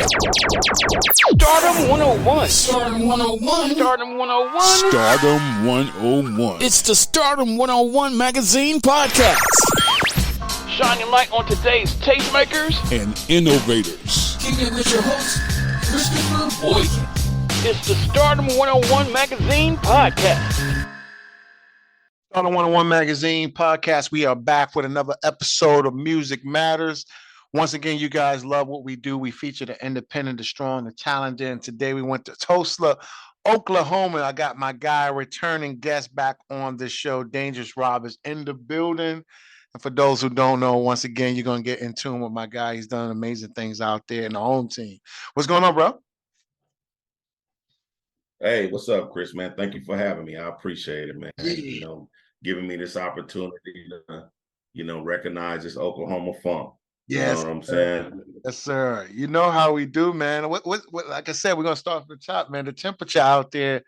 Stardom 101. Stardom 101. Stardom 101. Stardom 101. It's the Stardom 101 Magazine Podcast. Shining light on today's tastemakers And innovators. Kick it with your host, Christopher Boykin. It's the Stardom 101 Magazine Podcast. Stardom 101 Magazine Podcast. We are back with another episode of Music Matters. Once again, you guys love what we do. We feature the independent, the strong, the talented. And today we went to Tulsa, Oklahoma. I got my guy, returning guest back on the show. Dangerous Rob is in the building. And for those who don't know, once again, you're going to get in tune with my guy. He's done amazing things out there in the home team. What's going on, bro? Hey, what's up, Chris, man? Thank you for having me. I appreciate it, man. Yeah. Giving me this opportunity to, recognize this Oklahoma funk. Yes. You know what I'm saying? Yes, sir. You know how we do, man. What like I said, we're gonna start from the top, man. The temperature out there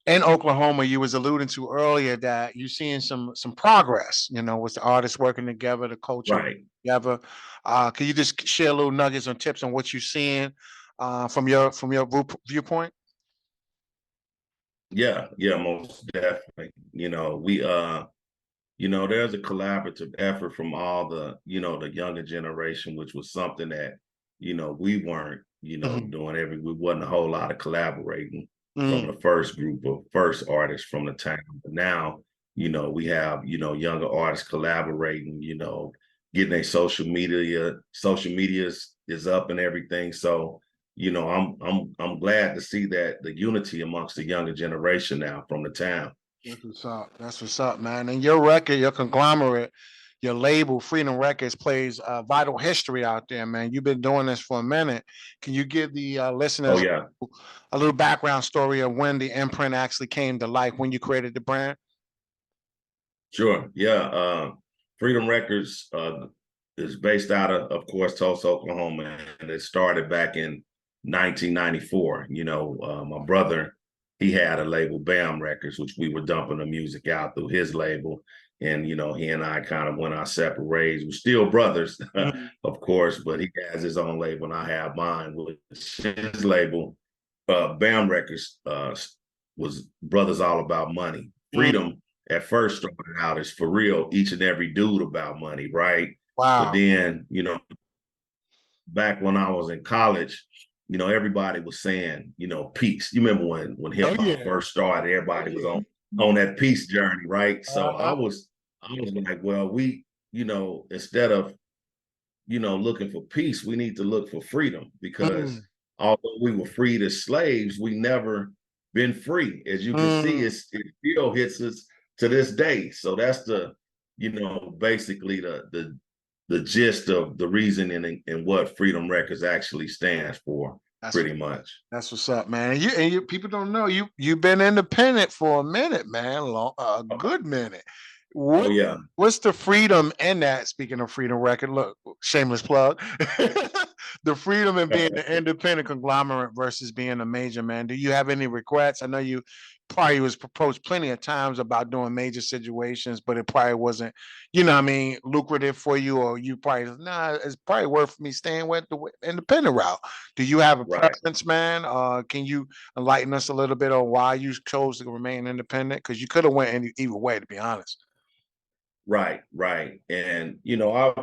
in Oklahoma, you was alluding to earlier that you're seeing some progress, with the artists working together, the culture Right. together. Can you just share a little nuggets or tips on what you're seeing from your viewpoint? Yeah, most definitely. There's a collaborative effort from all the younger generation, which was something that, we weren't, doing. We wasn't a whole lot of collaborating from the first group of first artists from the town. But now, we have, younger artists collaborating, getting their social media is up and everything. So, I'm glad to see that the unity amongst the younger generation now from the town. That's what's up, man. And your record, your conglomerate, your label, Freedam Records, plays vital history out there, man. You've been doing this for a minute. Can you give the listeners a little background story of when the imprint actually came to life, when you created the brand? Sure. Yeah. Freedam Records is based out of course, Tulsa, Oklahoma, and it started back in 1994. My brother, he had a label, BAM Records, which we were dumping the music out through his label. And, he and I kind of went our separate ways. We're still brothers, of course, but he has his own label and I have mine. His label, BAM Records, was Brothers All About Money. Freedom at first started out as For Real, Each and Every Dude About Money, right? Wow. But then, back when I was in college, everybody was saying, peace. You remember when hip hop first started, everybody was on that peace journey, right? So I was like, well, we, instead of, looking for peace, we need to look for freedom, because although we were freed as slaves, we never been free. As you can see, it still hits us to this day. So that's the, basically the gist of the reason and what Freedam Records actually stands for. Pretty much. That's what's up, man. And you people don't know you've been independent for a minute, man. A good minute. What's the freedom in that? Speaking of Freedam Record, look, shameless plug. The freedom in being an independent conglomerate versus being a major, man. Do you have any regrets? I know you probably was proposed plenty of times about doing major situations, but it probably wasn't, lucrative for you, or you probably, it's probably worth me staying with the independent route. Do you have a preference, man? Can you enlighten us a little bit on why you chose to remain independent? Because you could have went either way, to be honest. Right. And, I've,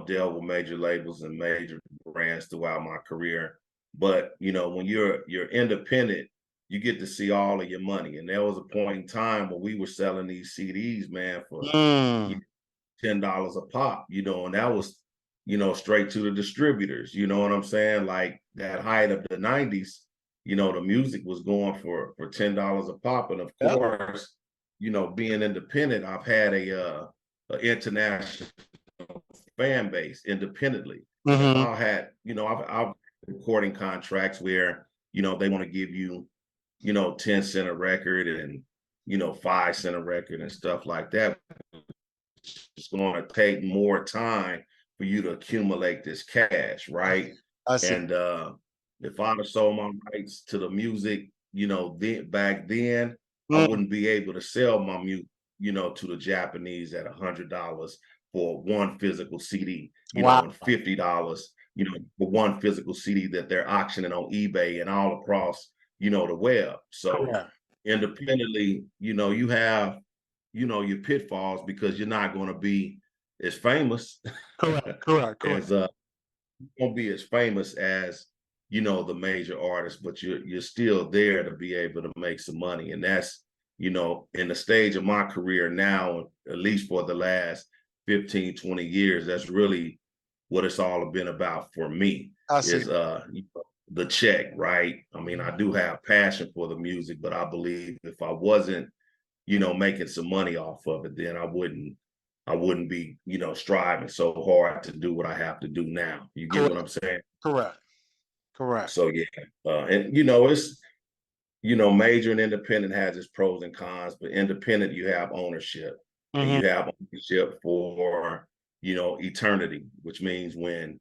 dealt with major labels and major brands throughout my career. But, when you're independent, you get to see all of your money. And there was a point in time where we were selling these CDs, man, for $10 a pop, and that was, straight to the distributors. You know what I'm saying? Like that height of the 90s, the music was going for $10 a pop. And of course, being independent, I've had a international fan base independently. I had, I've recording contracts where, they want to give you, 10 cent a record and, 5 cent a record and stuff like that. It's going to take more time for you to accumulate this cash, right? And if I'd have sold my rights to the music, back then, I wouldn't be able to sell my music, to the Japanese at $100 for one physical CD, and $50 for one physical CD that they're auctioning on eBay and all across, the web. So independently, you have, your pitfalls because you're not going to be as famous. Correct. As won't be as famous as the major artists, but you're still there to be able to make some money. And that's in the stage of my career now, at least for the last 15, 20 years, that's really what it's all been about for me. Is the check, right? I mean, I do have passion for the music, but I believe if I wasn't making some money off of it, then I wouldn't be, striving so hard to do what I have to do now. You get what I'm saying? Correct. So yeah, and it's major and independent has its pros and cons, but independent you have ownership, and you have ownership for eternity, which means when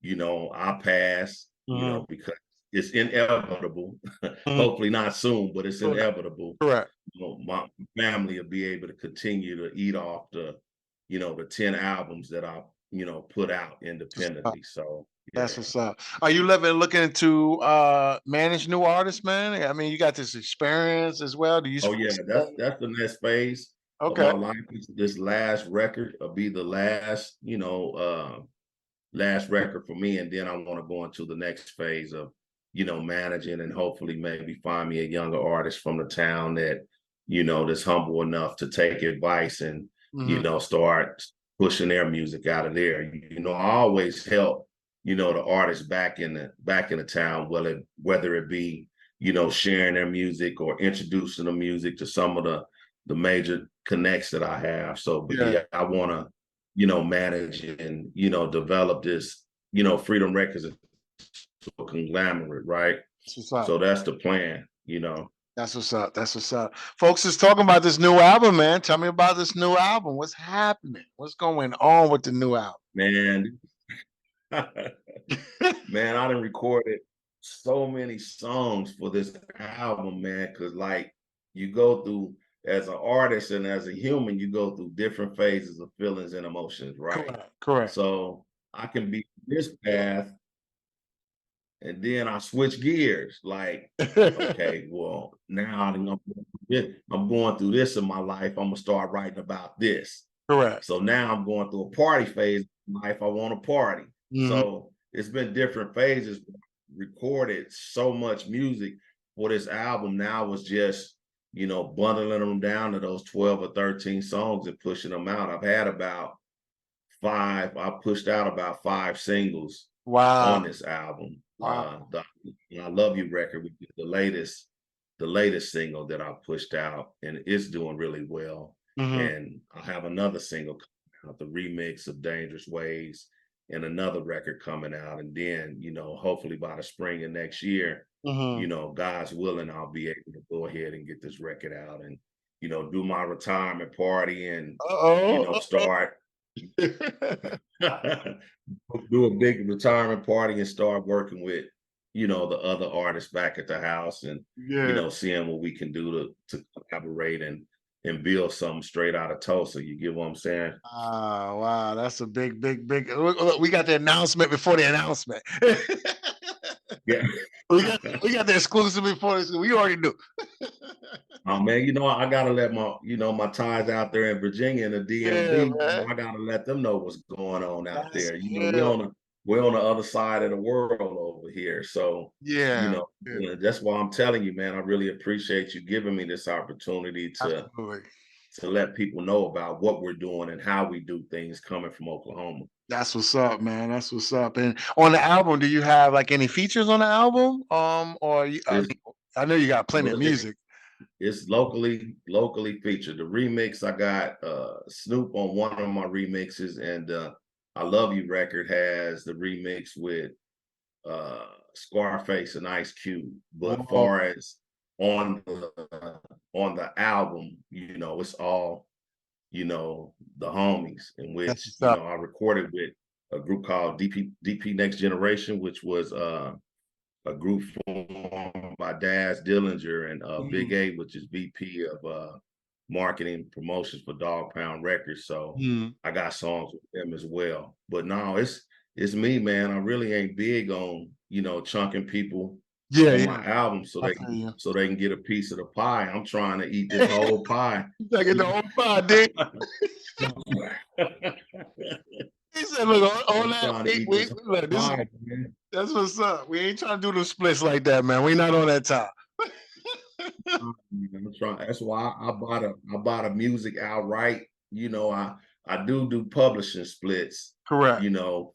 I pass, because it's inevitable. Hopefully not soon, but it's inevitable. Correct. My family will be able to continue to eat off the 10 albums that I, put out independently. So yeah. That's what's up. Are you looking to manage new artists, man? I mean, you got this experience as well. Do you? Oh yeah, that's the next phase of my life. This last record will be the last, last record for me, and then I want to go into the next phase of, managing, and hopefully maybe find me a younger artist from the town that, that's humble enough to take advice and, start pushing their music out of there. I always help, the artists back in the town, whether it be, sharing their music or introducing the music to some of the major connects that I have. So, but yeah I want to, manage and, develop this, Freedam Records to a conglomerate, right? So that's the plan, That's what's up. That's what's up. Folks is talking about this new album, man. Tell me about this new album. What's happening? What's going on with the new album? Man, man, I done recorded so many songs for this album, man, because like you go through, as an artist and as a human, you go through different phases of feelings and emotions, right? Correct. So I can be this path, and then I switch gears. Like, okay, well, now I'm going through this in my life. I'm gonna start writing about this. Correct. So now I'm going through a party phase in life. I want to party. So it's been different phases. Recorded so much music for this album. Now it's just, bundling them down to those 12 or 13 songs and pushing them out. I've had about 5. I pushed out about 5 singles on this album. The I Love You record, which is the latest single that I pushed out, and it's doing really well. And I have another single coming out, the remix of Dangerous Ways, and another record coming out. And then, hopefully by the spring of next year, God's willing, I'll be able to go ahead and get this record out and, do my retirement party and, start do a big retirement party and start working with, the other artists back at the house and, seeing what we can do to collaborate and build something straight out of Tulsa. You get what I'm saying? Wow. That's a big. Look, we got the announcement before the announcement. Yeah. we got the exclusive before this. We already knew. Oh man, I gotta let my, my ties out there in Virginia and the DMV. I gotta let them know what's going on out there. We're on the other side of the world over here. So that's why I'm telling you, man, I really appreciate you giving me this opportunity to let people know about what we're doing and how we do things coming from Oklahoma. That's what's up, man. That's what's up. And on the album, do you have like any features on the album? I know you got plenty of music. It's locally featured. The remix, I got Snoop on one of my remixes, and I Love You record has the remix with Scarface and Ice Cube. But far as on the album, it's all, the homies, in which I recorded with a group called DP Next Generation, which was a group formed by Daz Dillinger and Big A, which is VP of marketing promotions for Dog Pound Records. So I got songs with them as well. But no, it's it's me, man. I really ain't big on, chunking people on my Yeah. album so they can get a piece of the pie. I'm trying to eat this whole pie. I get the whole pie, dude. He said, look, on that, look, pie, that's what's up. We ain't trying to do the splits like that, man. We not on that top. I'm trying. That's why I bought a music outright. I do publishing splits. Correct.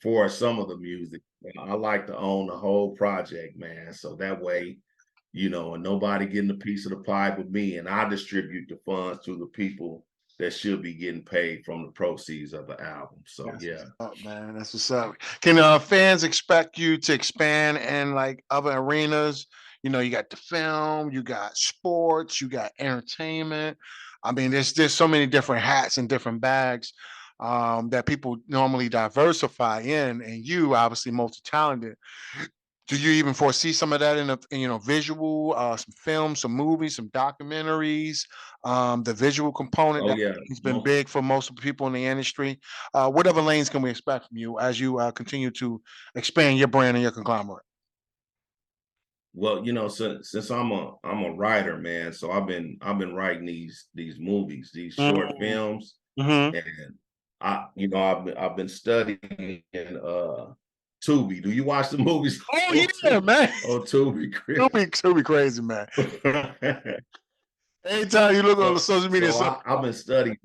For some of the music. I like to own the whole project, man. So that way, and nobody getting a piece of the pie with me, and I distribute the funds to the people that should be getting paid from the proceeds of the album. So that's yeah, what's up, man. That's what's up. Can fans expect you to expand in like other arenas? You got the film, you got sports, you got entertainment. I mean, there's so many different hats and different bags that people normally diversify in, and you obviously multi-talented. Do you even foresee some of that in visual, some films, some movies, some documentaries, the visual component has been big for most of the people in the industry? What other lanes can we expect from you as you continue to expand your brand and your conglomerate? Well, since I'm a writer, man, so I've been writing these movies, these short films, and I've been studying Tubi. Do you watch the movies? Oh yeah, man. Oh, Tubi, Tubi crazy, man. Anytime you look on the social media, I've been studying.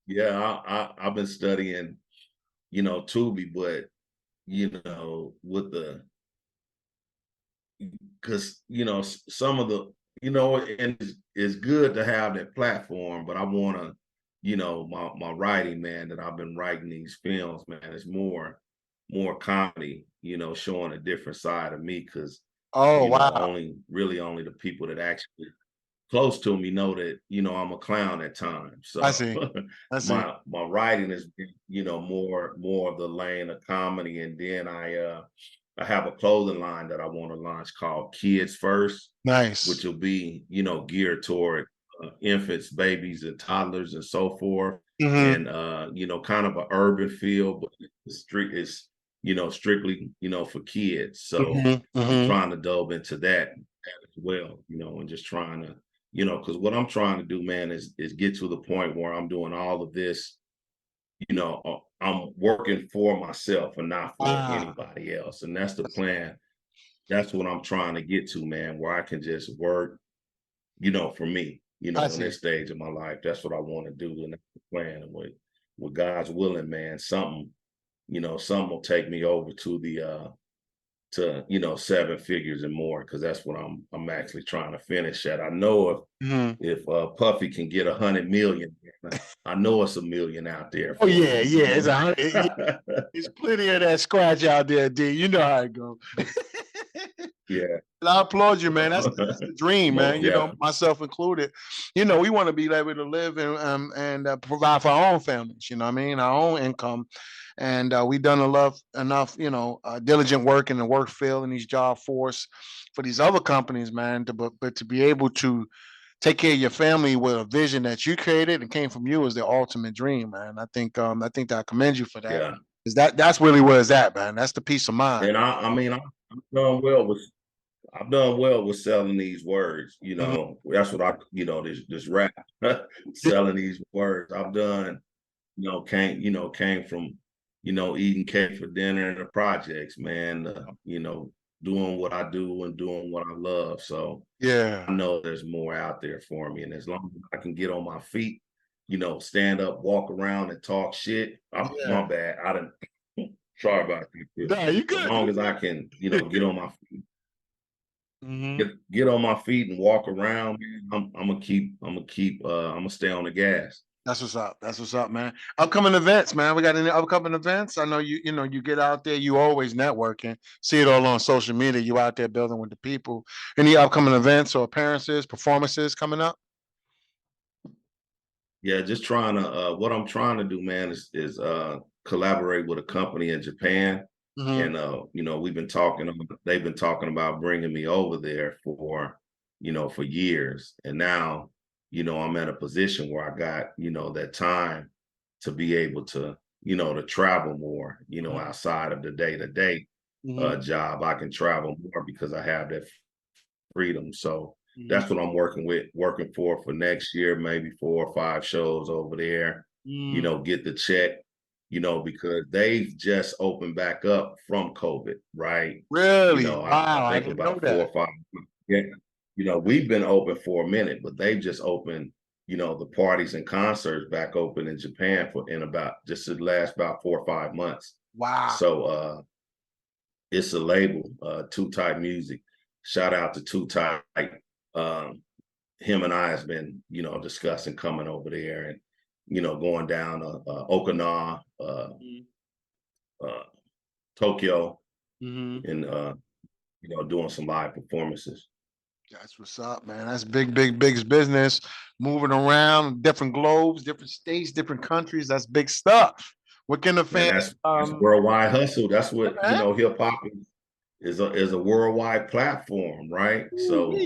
Yeah, I've been studying, Tubi, but with because some of the and it's good to have that platform, but I want to. My writing, man, that I've been writing these films, man, is more comedy, showing a different side of me, because wow. only the people that actually close to me know that, I'm a clown at times. So I see. my writing is, more of the lane of comedy. And then I have a clothing line that I want to launch called Kids First. Nice. Which will be, geared toward infants, babies, and toddlers, and so forth. And kind of an urban feel, but it's strictly, for kids. So I'm trying to delve into that as well, and just trying to, because what I'm trying to do, man, is get to the point where I'm doing all of this, I'm working for myself and not for anybody else. And that's the plan. That's what I'm trying to get to, man, where I can just work, for me. In this stage of my life, that's what I want to do, and that's the plan. And with God's willing, man, something will take me over to the to 7 figures and more, because that's what I'm actually trying to finish at. I know if Puffy can get 100 million, I know it's 1 million out there. Oh yeah, it's plenty of that scratch out there, D. You know how it goes. Yeah. And I applaud you, man. That's the dream, man. Myself included. We want to be able to live and provide for our own families. You know what I mean? Our own income, and we've done enough, diligent work in the work field and these job force for these other companies, man. But to be able to take care of your family with a vision that you created and came from you is the ultimate dream, man. I think that I commend you for that. Yeah. Is that's really where it's at, man. That's the peace of mind. And I've done well with selling these words. That's what I, this rap, selling these words. I've done, came from, eating cake for dinner in the projects, man. Doing what I do and doing what I love. So yeah, I know there's more out there for me, and as long as I can get on my feet, stand up, walk around, and talk shit. My bad. I didn't. Sorry about that. Nah, you good. As long as I can, get on my feet. Get on my feet and walk around, man, I'm gonna stay on the gas. That's what's up, man. Upcoming events, man. We got any upcoming events? I know you get out there, you always networking, see it all on social media. You out there building with the people. Any upcoming events or appearances, performances coming up? Yeah, just trying to what I'm trying to do, man, is collaborate with a company in Japan. And they've been talking about bringing me over there for years. And now, I'm at a position where I got, that time to be able to, to travel more, outside of the day-to-day job. I can travel more because I have that freedom. So that's what I'm working for next year, maybe 4 or 5 shows over there, get the check, because they've just opened back up from COVID, right? Really? I think about 4 or 5. Yeah. We've been open for a minute, but they've just opened, the parties and concerts back open in Japan in about just the last about 4 or 5 months. Wow. So it's a label, Too Tight Music. Shout out to Too Tight. Him and I has been, discussing coming over there and, going down Okinawa, Tokyo, and doing some live performances. That's what's up, man. That's big business. Moving around different globes, different states, different countries. That's big stuff. What can the fans? That's worldwide hustle. That's what hip hop is a worldwide platform, right? So,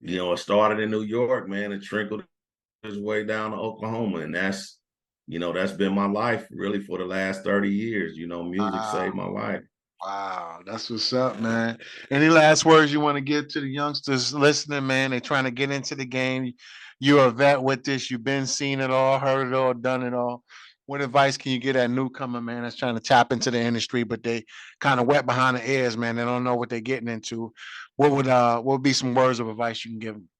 it started in New York, man, and trickled its way down to Oklahoma, and that's been my life really for the last 30 years. Music saved my life. Wow, that's what's up, man. Any last words you want to give to the youngsters listening, man? They're trying to get into the game. You're a vet with this. You've been seen it all, heard it all, done it all. What advice can you give that newcomer, man, that's trying to tap into the industry, but they kind of wet behind the ears, man? They don't know what they're getting into. What would be some words of advice you can give them?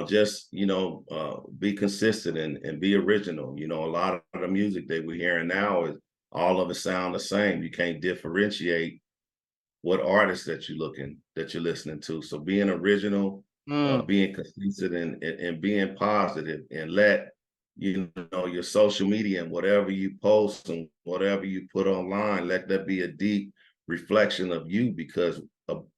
Just be consistent and be original. A lot of the music that we're hearing now is all of it sound the same. You can't differentiate what artists that you're listening to. So being original, being consistent and being positive, and let your social media and whatever you post and whatever you put online, let that be a deep reflection of you, because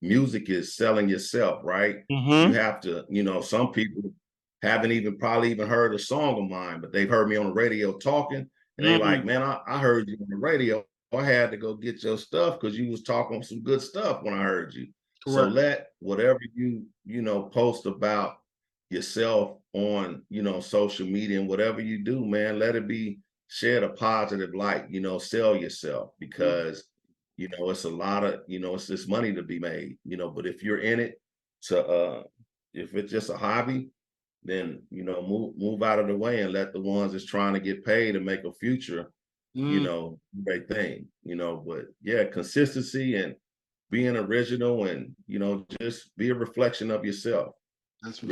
music is selling yourself, right? You have to, some people haven't probably even heard a song of mine, but they've heard me on the radio talking. And they like, man, I heard you on the radio. I had to go get your stuff because you was talking some good stuff when I heard you. Correct. So let whatever you post about yourself on, social media and whatever you do, man, let it be shed a positive light, sell yourself, because, it's a lot of, it's this money to be made, but if you're in it if it's just a hobby, then, move out of the way and let the ones that's trying to get paid and make a future, do their thing, but yeah, consistency and being original and, just be a reflection of yourself. That's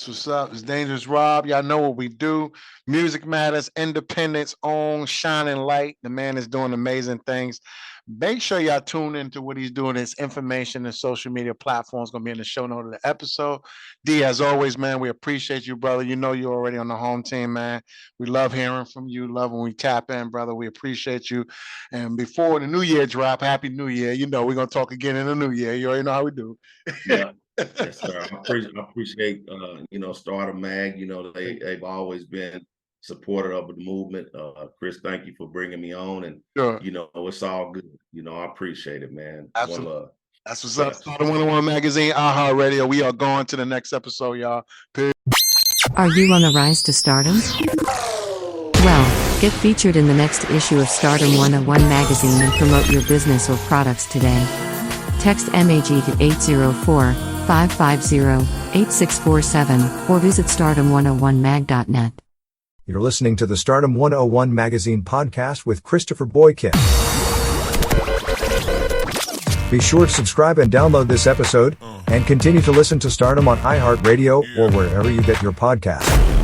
what's up. It's Dangerous Rob. Y'all know what we do. Music matters, independence, own, shining light. The man is doing amazing things. Make sure y'all tune into what he's doing. His information and social media platforms going to be in the show note of the episode. D, as always, man, we appreciate you, brother. You're already on the home team, man. We love hearing from you. Love when we tap in, brother. We appreciate you. And before the New Year drop, Happy New Year. We're going to talk again in the New Year. You already know how we do. Yeah. Yes, sir. I appreciate StardomMag. They've always been supportive of the movement. Chris, thank you for bringing me on, and sure. It's all good. I appreciate it, man. Absolutely. One love. That's what's up. Stardom101 Magazine, iHeartRadio. We are going to the next episode, y'all. Peace. Are you on the rise to stardom? Well, get featured in the next issue of Stardom101 Magazine and promote your business or products today. Text MAG to 804-550-8647 or visit stardom101mag.net. You're listening to the Stardom101 Magazine Podcast with Christopher Boykin. Be sure to subscribe and download this episode, and continue to listen to Stardom on iHeartRadio or wherever you get your podcasts.